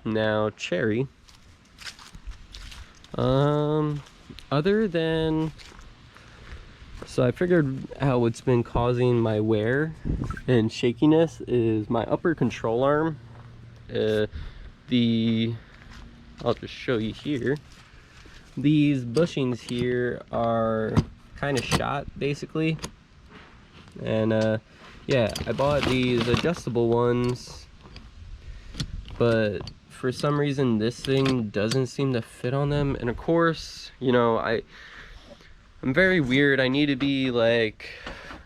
Now, Cherry, other than, so I figured out what's been causing my wear and shakiness is my upper control arm. I'll just show you here. These bushings here are kind of shot basically, and yeah, I bought these adjustable ones, but for some reason this thing doesn't seem to fit on them. And of course, you know, I'm very weird. I need to be like,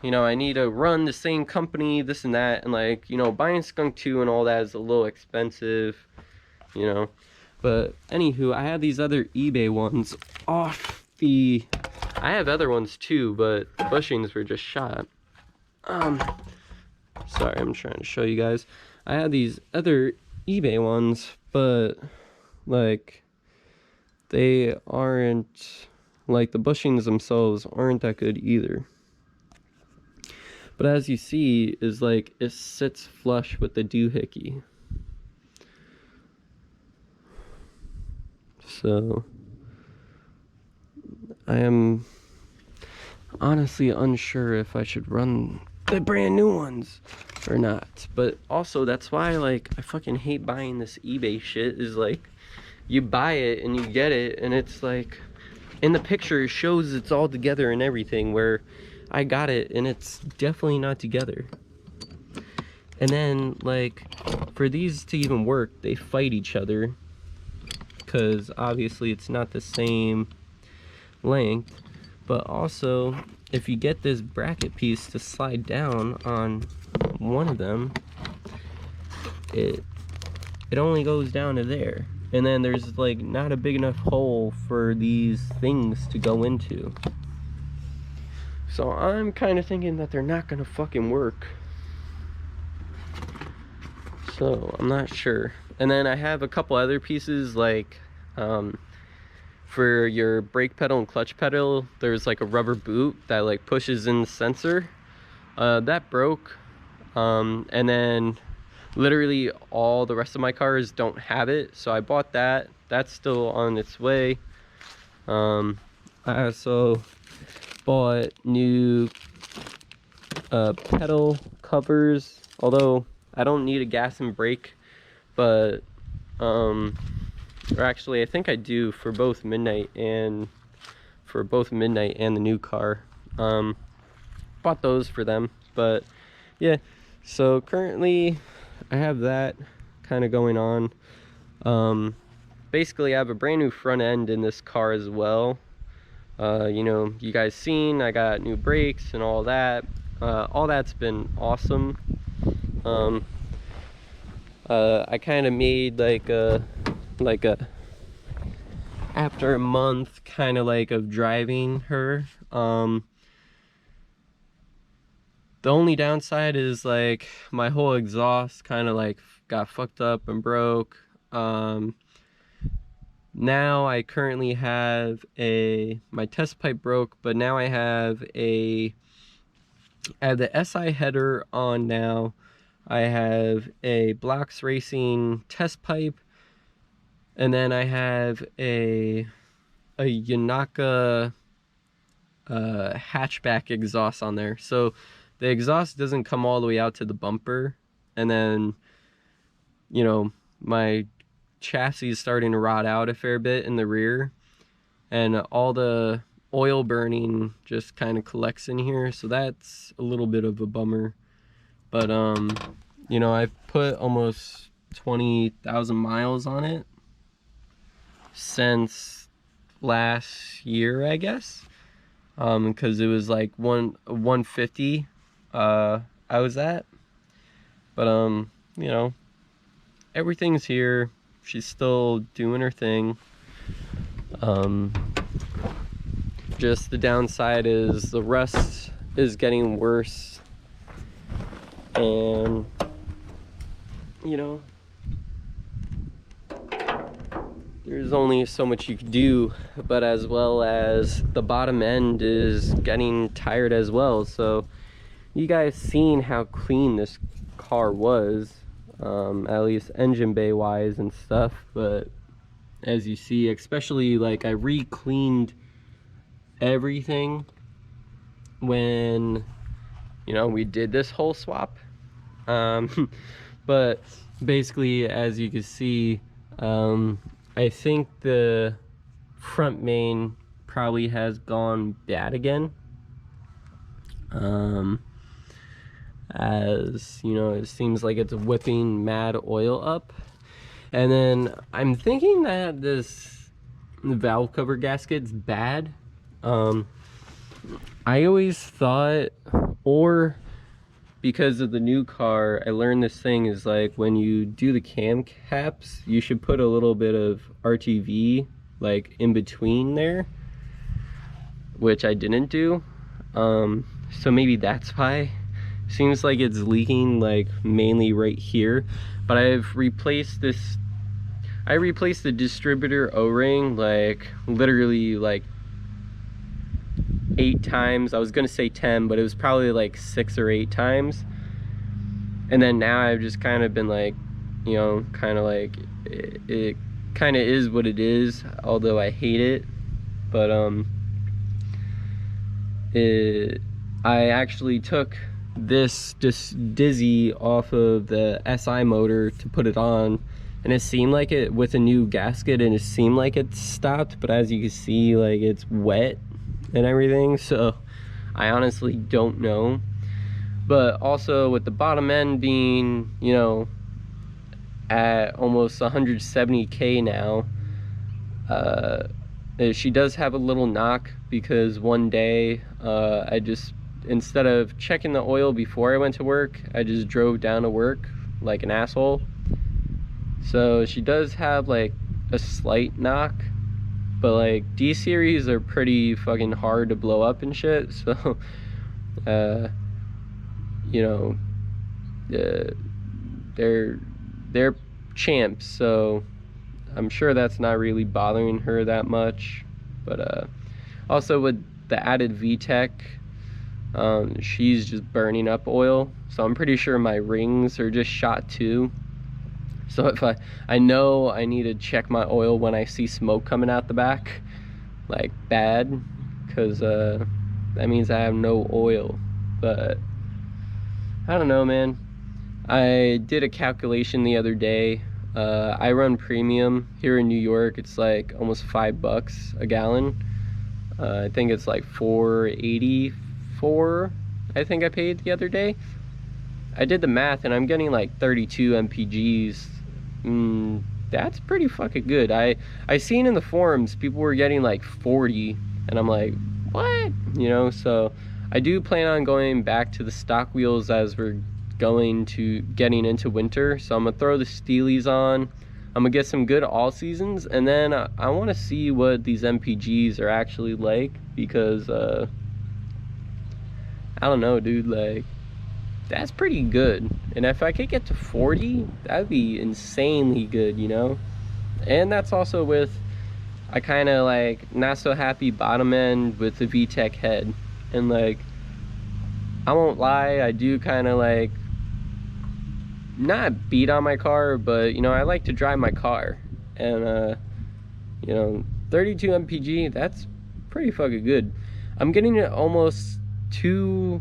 you know, I need to run the same company, this and that, and like, you know, buying Skunk 2 and all that is a little expensive, you know. But anywho, I have these other eBay ones off the, I have other ones too, but the bushings were just shot. Sorry, I'm trying to show you guys. I have these other eBay ones, but like they aren't, like the bushings themselves aren't that good either. But as you see, is like it sits flush with the doohickey. So I am honestly unsure if I should run the brand new ones or not. But also that's why, like, I fucking hate buying this eBay shit. Is like, you buy it and you get it and it's like, in the picture it shows it's all together and everything, where I got it and it's definitely not together. And then like, for these to even work, they fight each other, because obviously it's not the same length. But also, if you get this bracket piece to slide down on one of them, it only goes down to there. And then there's like not a big enough hole for these things to go into. So I'm kind of thinking that they're not gonna fucking work. So I'm not sure. And then I have a couple other pieces, like for your brake pedal and clutch pedal, there's like a rubber boot that like pushes in the sensor. That broke. And then literally all the rest of my cars don't have it, so I bought that. That's still on its way. I also bought new pedal covers, although I don't need a gas and brake, but or actually I think I do for both Midnight and the new car. Bought those for them. But yeah, so currently I have that kind of going on. Basically I have a brand new front end in this car as well. You know, you guys seen I got new brakes and all that. All that's been awesome. I kind of made like a after a month kind of like of driving her. The only downside is like my whole exhaust kind of like got fucked up and broke. Now I currently have my test pipe broke, but now I have the SI header on now. I have a Blocks Racing test pipe, and then I have a Yanaka hatchback exhaust on there. So the exhaust doesn't come all the way out to the bumper, and then, you know, my chassis is starting to rot out a fair bit in the rear, and all the oil burning just kind of collects in here, so that's a little bit of a bummer. But you know, I've put almost 20,000 miles on it since last year, I guess, because it was like 150 I was at. But you know, everything's here. She's still doing her thing. Just the downside is the rust is getting worse, and you know, there's only so much you can do, but as well as the bottom end is getting tired as well. So you guys seen how clean this car was. at least engine bay wise and stuff. But as you see, especially like I re-cleaned everything when, you know, we did this whole swap. But basically, as you can see, I think the front main probably has gone bad again. As you know, it seems like it's whipping mad oil up. And then I'm thinking that this valve cover gasket's bad. I always thought, or because of the new car, I learned this thing is like when you do the cam caps, you should put a little bit of RTV like in between there, which I didn't do. So maybe that's why. Seems like it's leaking like mainly right here, but I've replaced this. I replaced the distributor O-ring like literally like 8 times. I was gonna say 10, but it was probably like 6 or 8 times. And then now I've just kind of been like, you know, kind of like it kind of is what it is, although I hate it. But I actually took this Dizzy off of the SI motor to put it on, and it seemed like it with a new gasket, and it seemed like it stopped, but as you can see, like it's wet and everything, so I honestly don't know. But also with the bottom end being, you know, at almost 170k now, she does have a little knock because one day I just, instead of checking the oil before I went to work, I just drove down to work like an asshole. So she does have like a slight knock, but like D-series are pretty fucking hard to blow up and shit. So you know, they're champs, so I'm sure that's not really bothering her that much. But also with the added Vtech, she's just burning up oil, so I'm pretty sure my rings are just shot too. So if I know I need to check my oil when I see smoke coming out the back, like bad, because that means I have no oil. But I don't know, man. I did a calculation the other day. I run premium here in New York. It's like almost $5 a gallon. I think it's like $4.84 I think I paid the other day. I did the math and I'm getting like 32 mpgs. That's pretty fucking good. I seen in the forums people were getting like 40, and I'm like, what? You know, so I do plan on going back to the stock wheels as we're getting into winter. So I'm gonna throw the Steelies on. I'm gonna get some good all seasons, and then I want to see what these MPGs are actually like, because I don't know, dude, like that's pretty good. And if I could get to 40, that'd be insanely good, you know. And that's also with, I kind of like not so happy bottom end with the Vtech head. And like, I won't lie, I do kind of like not beat on my car, but you know, I like to drive my car. And you know, 32 mpg, that's pretty fucking good. I'm getting it almost too,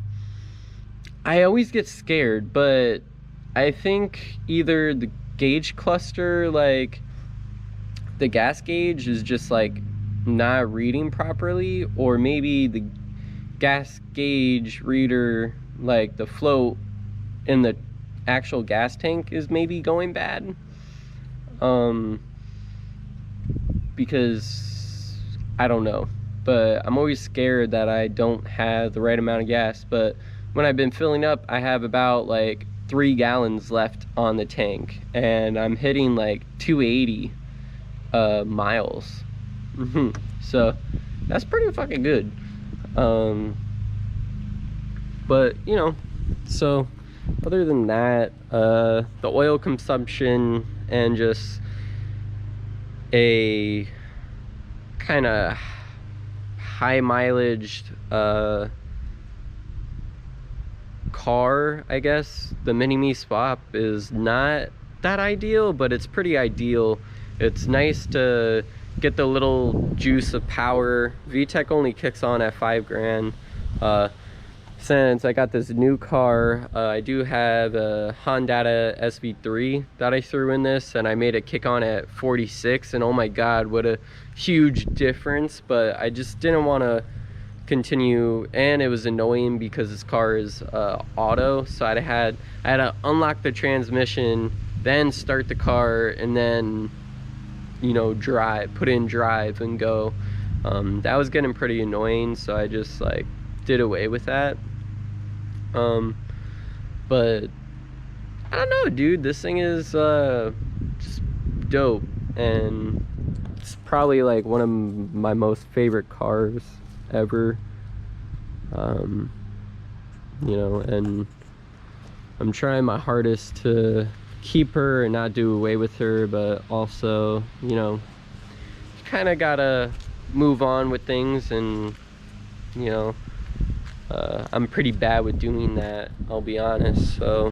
I always get scared, but I think either the gauge cluster, like the gas gauge is just like not reading properly, or maybe the gas gauge reader, like the float in the actual gas tank is maybe going bad. Because I don't know, but I'm always scared that I don't have the right amount of gas. But when I've been filling up, I have about like 3 gallons left on the tank, and I'm hitting like 280 miles. So that's pretty fucking good. But you know, so other than that, the oil consumption and just a kind of high mileage car, I guess, the Mini-Me swap is not that ideal, but it's pretty ideal. It's nice to get the little juice of power. Vtech only kicks on at 5 grand. Since I got this new car, I do have a Honda SV3 that I threw in this, and I made it kick on at 46, and oh my god, what a huge difference. But I just didn't want to continue, and it was annoying because this car is auto, so I had to unlock the transmission, then start the car, and then, you know, put in drive and go. That was getting pretty annoying, so I just like did away with that. But I don't know, dude, this thing is just dope, and it's probably like one of my most favorite cars ever. You know, and I'm trying my hardest to keep her and not do away with her, but also, you know, kind of gotta move on with things, and you know, I'm pretty bad with doing that, I'll be honest. So